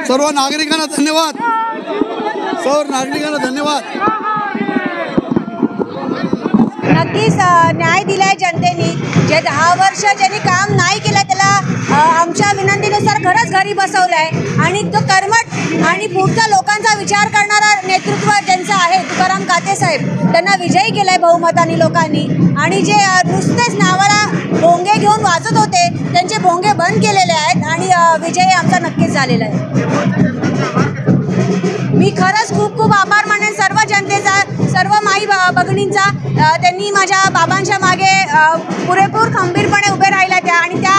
सर्व नागरिकांना धन्यवाद. सर्व नागरिकांना धन्यवाद. नक्कीच न्याय दिलाय जनतेने. जे 10 वर्ष ज्यांनी काम नाही केलं त्याला आमच्या विनंतीनुसार खरंच घरी बसवलं आहे. आणि तो कर्मठ आणि पुढचा लोकांचा विचार करणारा नेतृत्व ज्यांचं आहे तुकाराम काते साहेब, त्यांना विजयी केलाय बहुमताने लोकांनी. आणि जे नुसतेच नावाला भोंगे घेऊन वाजत होते त्यांचे भोंगे बंद केलेले आहेत आणि विजय आमचा नक्कीच झालेला आहे. मी खरंच खूप खूप आभार मानेन सर्व जनतेचा, सर्व माई भगिनींचा. त्यांनी माझ्या बाबांच्या मागे पुरेपूर खंबीरपणे उभे राहिल्या त्या, आणि त्या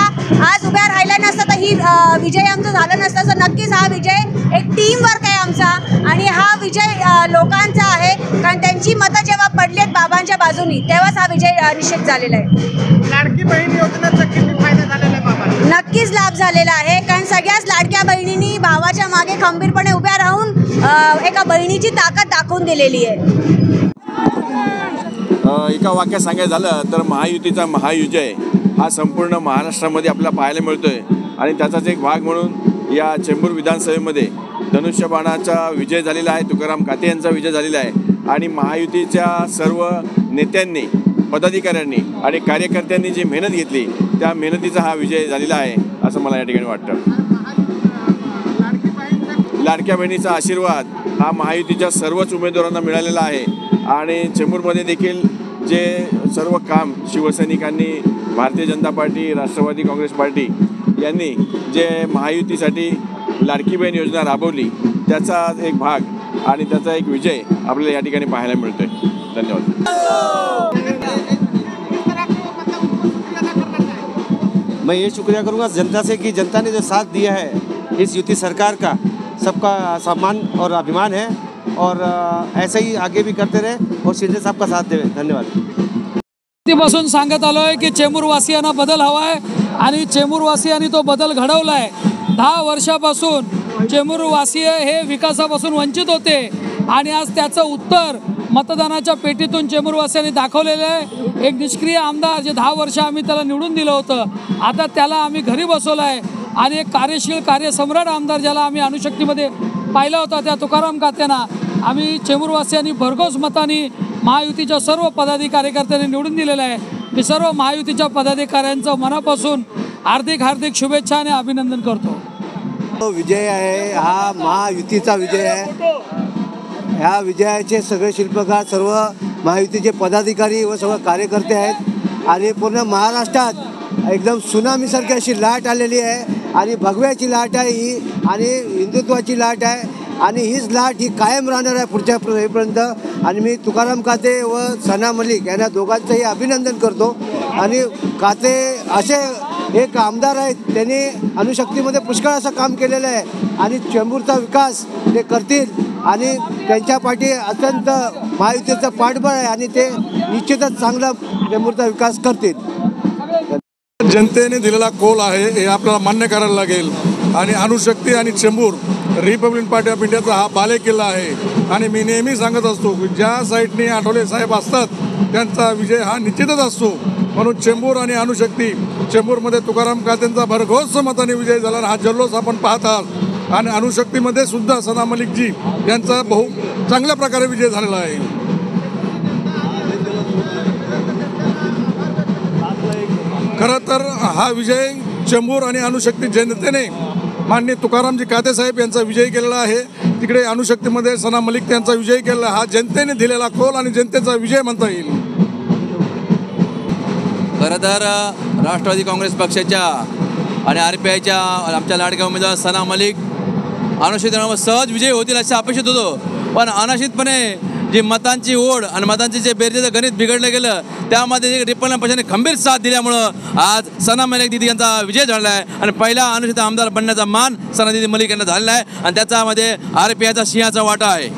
आज उभ्या राहिल्या नसता तर ही विजय आमचं झालं नसतं. तर नक्कीच हा विजय एक टीम वर्क आहे आमचा, आणि हा विजय लोकांचा आहे. कारण त्यांची मतं जेव्हा पडलेत बाबांच्या बाजूनी तेव्हाच हा विजय निश्चित झालेला आहे. लाडकी बहीण योजनेचा किती फायदा झालेला आहे बाबा? नक्कीच लाभ झालेला आहे. कारण सगळ्याच लाडक्या बहिणींनी भावाच्या मागे खंबीरपणे उभ्या राहून एका बहिणीची ताकद दाखवून दिलेली आहे. एका वाक्यात सांगायचं झालं तर महायुतीचा महाविजय हा संपूर्ण महाराष्ट्रामध्ये आपल्याला पाहायला मिळतोय. आणि त्याचाच एक भाग म्हणून या चेंबूर विधानसभेमध्ये धनुष्यबाणाचा विजय झालेला आहे. तुकाराम काते यांचा विजय झालेला आहे. आणि महायुतीच्या सर्व नेत्यांनी, पदाधिकाऱ्यांनी आणि कार्यकर्त्यांनी जी मेहनत घेतली त्या मेहनतीचा हा विजय झालेला आहे असं मला या ठिकाणी वाटतं. लाडक्या बहिणीचा आशीर्वाद हा महायुतीच्या सर्वच उमेदवारांना मिळालेला आहे. आणि चेंबूरमध्ये देखील जे सर्व काम शिवसैनिकांनी, भारतीय जनता पार्टी, राष्ट्रवादी काँग्रेस पार्टी यांनी जे महायुतीसाठी लाडकी बहीण योजना राबवली त्याचा एक भाग आणि त्याचा एक विजय आपल्याला या ठिकाणी पाहायला मिळतोय. धन्यवाद. मैं ये शुक्रिया करूँगा जनता से कि जनता ने जो साथ दिया है इस युति सरकार का, सबका सम्मान और अभिमान है. और ऐसे ही आगे भी करते रहे और शिंदे साहब का साथ देवे. धन्यवाद. पासून सांगत आलोय की चेंबूरवासियांना बदल हवा आहे आणि चेंबूरवासियांनी तो बदल घडवला आहे. 10 वर्षापासून चेंबूरवासीय हे विकासापासून वंचित होते आणि आज त्याचं उत्तर मतदानाच्या पेटीतून चेंबूरवासियांनी दाखवलेलं आहे. एक निष्क्रिय आमदार जे 10 वर्ष आम्ही त्याला निवडून दिलं होतं, आता त्याला आम्ही घरी बसवलं आहे. आणि एक कार्यशील, कार्यसम्राट आमदार ज्याला आम्ही अणुशक्तीमध्ये पाहिला होता त्या तुकाराम कात्यांना आम्ही चेंबूरवासियांनी भरघोस मतांनी महायुतीच्या सर्व पदाधिकारी कार्यकर्त्यांनी निवडून दिलेलं आहे. मी सर्व महायुतीच्या पदाधिकाऱ्यांचं मनापासून हार्दिक शुभेच्छा आणि अभिनंदन करतो. विजय आहे हा महायुतीचा विजय आहे. ह्या विजयाचे सगळे शिल्पकार सर्व महायुतीचे पदाधिकारी व सर्व कार्यकर्ते आहेत. आणि पूर्ण महाराष्ट्रात एकदम सुनामीसारखी अशी लाट आलेली आहे. आणि भगव्याची लाट आहे ही, आणि हिंदुत्वाची लाट आहे. आणि हीच लाट ही कायम राहणार आहे पुढच्या हेपर्यंत. आणि मी तुकाराम काते व सना मलिक यांना दोघांचंही अभिनंदन करतो. आणि काते असे एक आमदार आहेत, त्यांनी अणुशक्तीमध्ये पुष्कळ असं काम केलेलं आहे. आणि चेंबूरचा विकास ते करतील आणि त्यांच्या पाठी अत्यंत महायुतीचं पाठबळ आहे आणि ते निश्चितच चांगला चेंबूरचा विकास करतील. जनतेने दिलेला कौल आहे हे आपल्याला मान्य करायला लागेल. आणि अणुशक्ती आणि चेंबूर रिपब्लिकन पार्टी ऑफ इंडियाचा हा बालेकिल्ला आहे. आणि मी नेहमी सांगत असतो की ज्या साईडने आठवले साहेब असतात त्यांचा विजय हा निश्चितच असतो. म्हणून चेंबूर आणि अणुशक्ती, चेंबूरमध्ये तुकाराम कातेंचा भरघोस मताने विजय झाला. हा जल्लोष आपण पाहत आहात. आणि अणुशक्तीमध्ये सुद्धा सना मलिकजी यांचा चांगल्या प्रकारे विजय झालेला आहे. खरं तर हा विजय चेंबूर आणि अणुशक्ती जनतेने माननीय तुकारामजी काते साहेब यांचा विजय केलेला आहे. तिकडे अणुशक्तीमध्ये सना मलिक यांचा विजय केलेला. हा जनतेने दिलेला कौल आणि जनतेचा विजय म्हणता येईल. खरं तर राष्ट्रवादी काँग्रेस पक्षाच्या आणि RPIच्या आमच्या लाडक्या उमेदवार सना मलिक अनाशितपणे सहज विजय होतील असे अपेक्षित होतो. पण अनाशितपणे जी मतांची ओढ आणि मतांचे जे बेरजेचं गणित बिघडलं गेलं त्यामध्ये रिपब्लिकन पक्षाने खंबीर साथ दिल्यामुळं आज सना मलिक दिदी यांचा विजय झाला आहे. आणि पहिला अनुसूचित आमदार बनण्याचा मान सना दिदी मलिक यांना झालेला आहे. आणि त्याच्यामध्ये RPIचा सिंहाचा वाटा आहे.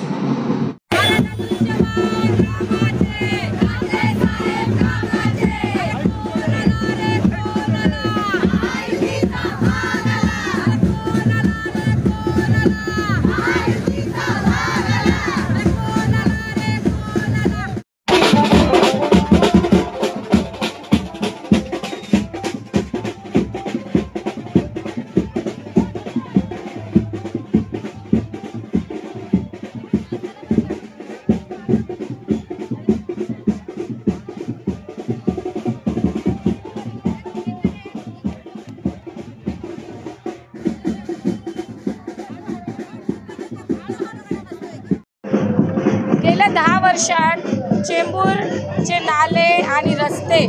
10 वर्षात चेंबूरचे नाले आणि रस्ते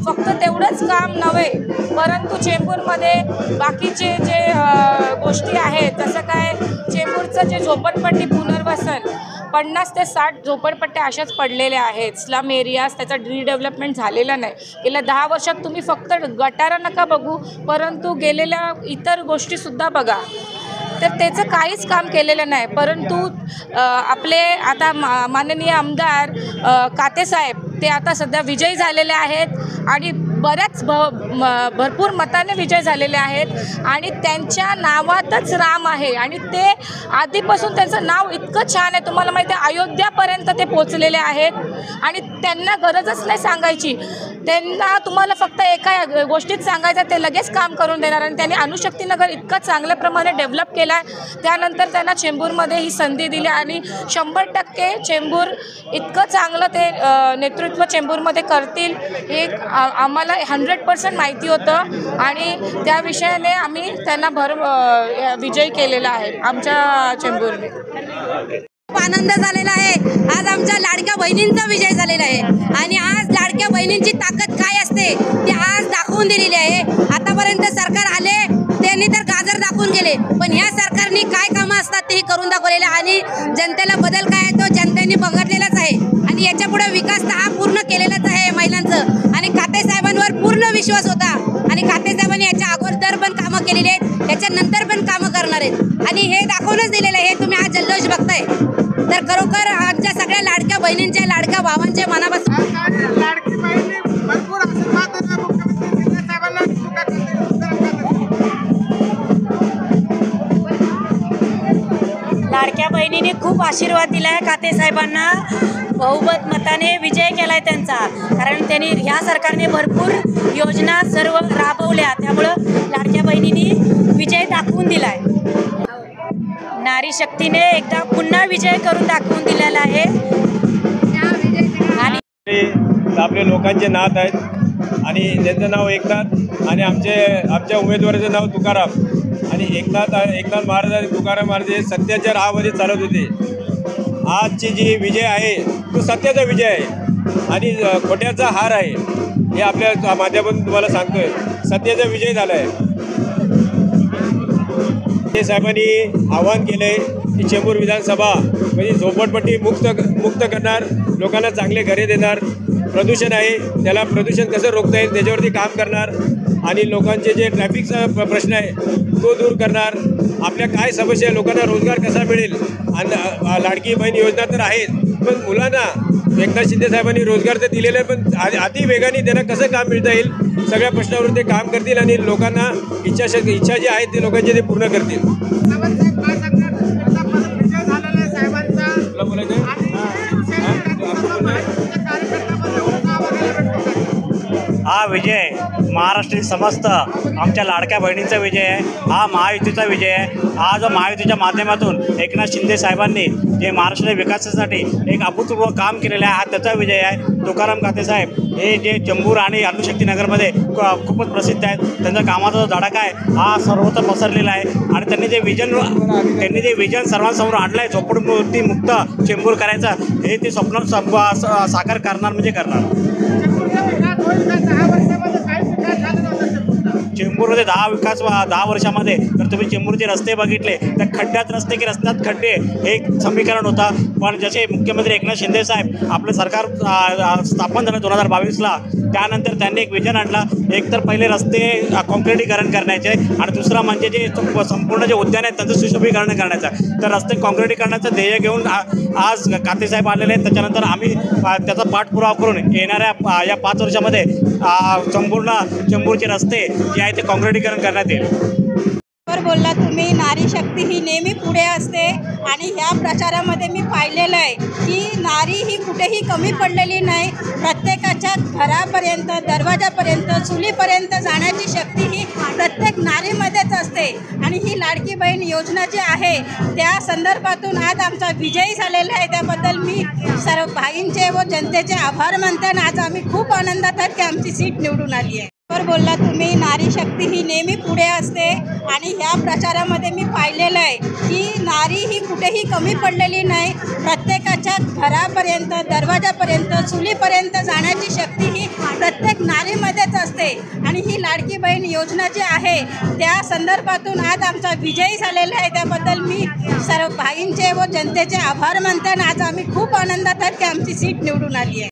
फक्त तेवढंच काम नव्हे, परंतु चेंबूरमध्ये बाकीचे जे गोष्टी आहेत, जसं काय चेंबूरचं जे झोपडपट्टी पुनर्वसन 50 ते 60 झोपडपट्ट्या अशाच पडलेल्या आहेत. स्लम एरियाज, त्याचा रिडेव्हलपमेंट झालेला नाही. गेल्या 10 वर्षात तुम्ही फक्त गटारं नका बघू, परंतु गेलेल्या इतर गोष्टीसुद्धा बघा. तर त्याचं काहीच काम केलेलं नाही. परंतु आपले आता माननीय आमदार कातेसाहेब ते आता सध्या विजयी झालेले आहेत आणि बऱ्याच भरपूर मताने विजय झालेले आहेत आणि त्यांच्या नावातच राम आहे आणि ते आधीपासून त्यांचं नाव इतकं छान आहे. तुम्हाला माहिती आहे, अयोध्यापर्यंत ते पोचलेले आहेत आणि त्यांना गरजच नाही सांगायची. त्यांना तुम्हाला फक्त एका गोष्टीत सांगायचं, ते लगेच काम करून देणार. आणि त्यांनी अणुशक्तीनगर इतकं चांगल्या प्रमाणे डेव्हलप केला आहे. त्यानंतर त्यांना चेंबूरमध्ये ही संधी दिली आणि 100% चेंबूर इतकं चांगलं ते नेतृत्व चेंबूरमध्ये करतील हे आम्हाला 100% माहिती होतं आणि त्या विषयाने आम्ही त्यांना विजयी केलेला आहे आमच्या चेंबूरने. खूप आनंद झालेला आहे. आज आमच्या लाडक्या बहिणींचा विजय झालेला आहे आणि आज लाडक्या बहिणींची ताकद काय असते ती आज दाखवून दिलेली आहे. आतापर्यंत सरकार आले त्यांनी तर गाजर दाखवून गेले, पण ह्या सरकारने काय कामं असतात तेही करून दाखवलेले आणि जनतेला बदल काय आहे तो जनतेने बघितलेलाच आहे आणि याच्या पुढे विकास तर हा पूर्ण केलेलाच आहे महिलांचं. आणि कातेसाहेबांवर पूर्ण विश्वास होता आणि कातेसाहेबांनी याच्या अगोदर पण कामं केलेली आहेत, त्याच्यानंतर पण कामं करणार आहेत आणि हे दाखवूनच दिलेलं आहे. तुम्ही आज जल्लोष बघताय तर खरोखर आमच्या सगळ्या लाडक्या बहिणींच्या लाडक्या भावांच्या मनापासून लाडकी बहिणी भरपूर आशीर्वाद देतात मुख्यमंत्री शिंदे साहेबांना. लाडक्या बहिणीने खूप आशीर्वाद दिला आहे कातेसाहेबांना. बहुमत मताने विजय केला आहे त्यांचा, कारण त्यांनी ह्या सरकारने भरपूर योजना सर्व राबवल्या, त्यामुळं लाडक्या बहिणींनी विजय दाखवून दिला आहे. नारी शक्तीने एकदा पुन्हा विजय करून दाखवून दिलेला आहे. आणि आपले लोकांचे नात आहेत आणि त्यांचं नाव एकनाथ आणि आमच्या उमेदवाराचं नाव तुकाराम आणि एकनाथ महाराज आणि तुकाराम महाराज हे सत्याच्या राहामध्ये चालत होते. आजची जी विजय आहे तो सत्याचा विजय आहे आणि खोट्याचा हार आहे हे आपल्या माध्यमातून तुम्हाला सांगतोय. सत्याचा विजय झाला आहे. ते साहेबांनी आवाहन केलं आहे की चेंबूर विधानसभा म्हणजे झोपडपट्टी मुक्त करणार, लोकांना चांगले घरे देणार. प्रदूषण आहे त्याला प्रदूषण कसं रोखता येईल त्याच्यावरती काम करणार आणि लोकांचे जे ट्रॅफिकचा प्रश्न आहे तो दूर करणार. आपल्या काय समस्या आहे, लोकांना रोजगार कसा मिळेल आणि लाडकी बहीण योजना तर आहेत, पण मुलांना एकनाथ शिंदे साहेबांनी रोजगार तर दिलेला आहे, पण अति वेगाने त्यांना कसं काम मिळता येईल सगळ्या प्रश्नावर ते काम करतील आणि लोकांना इच्छा जी आहे ते लोकांचे ते पूर्ण करतील. हा विजय महाराष्ट्रातील समस्त आमच्या लाडक्या बहिणींचा विजय आहे. हा महायुतीचा विजय आहे. हा जो महायुतीच्या माध्यमातून एकनाथ शिंदे साहेबांनी जे महाराष्ट्राच्या विकासासाठी एक अभूतपूर्व काम केलेलं आहे हा त्याचा विजय आहे. तुकाराम कातेसाहेब हे जे चेंबूर आणि अणुशक्तीनगरमध्ये खूपच प्रसिद्ध आहेत. त्यांचा कामाचा जो धडाका आहे हा सर्वत्र पसरलेला आहे आणि त्यांनी जे विजन सर्वांसमोर आणलं आहे झोपडपट्टी मुक्त चेंबूर करायचं हे ते स्वप्न साकार करणार म्हणजे करणार. चेंबूरमध्ये 10 वर्षामध्ये जर तुम्ही चेंबूरचे रस्ते बघितले तर खड्ड्यात रस्ते की रस्त्यात खड्डे हे एक समीकरण होतं. पण जसे मुख्यमंत्री एकनाथ शिंदे साहेब आपलं सरकार स्थापन झालं 2022ला, त्यानंतर त्यांनी एक विजन आणलं. एक तर पहिले रस्ते कॉन्क्रिटीकरण करण्याचे आणि दुसरा म्हणजे जे संपूर्ण जे उद्यान आहेत त्यांचं सुशोभीकरण करण्याचं. तर रस्ते कॉन्क्रिटीकरणाचं ध्येय घेऊन आज कातेसाहेब आलेले आहेत. त्याच्यानंतर आम्ही त्याचा पाठपुरावा करून येणाऱ्या या 5 वर्षामध्ये संपूर्ण चेंबूरचे रस्ते जे आहे ते कॉन्क्रिटीकरण करण्यात येईल. बोलला तुम्ही, नारी शक्ती ही नेहमी पुढे असते आणि ह्या प्रचारामध्ये मी पाहिलेलं आहे की नारी ही कुठेही कमी पडलेली नाही. प्रत्येकाच्या घरापर्यंत, दरवाजापर्यंत, चुलीपर्यंत जाण्याची शक्ती ही प्रत्येक नारीमध्येच असते आणि ही लाडकी बहीण योजना जी आहे त्या संदर्भातून आज आमचा विजयी झालेला आहे. त्याबद्दल मी सर्व भाईंचे व जनतेचे आभार मानते आणि आज आम्ही खूप आनंदात आहोत की आमची सीट निवडून आली आहे. बोलला तुम्ही, नारी शक्ती ही नेहमी पुढे असते आणि ह्या प्रचारामध्ये मी पाहिलेलं आहे की नारी ही कुठेही कमी पडलेली नाही. प्रत्येकाच्या घरापर्यंत, दरवाजापर्यंत, चुलीपर्यंत जाण्याची शक्ती ही प्रत्येक नारीमध्येच असते. आणि ही लाडकी बहीण योजना जी आहे त्या संदर्भातून आज आमचा विजयी झालेला आहे. त्याबद्दल मी सर्व भाईंचे व जनतेचे आभार मानते आणि आज आम्ही खूप आनंदात आहोत की आमची सीट निवडून आली आहे.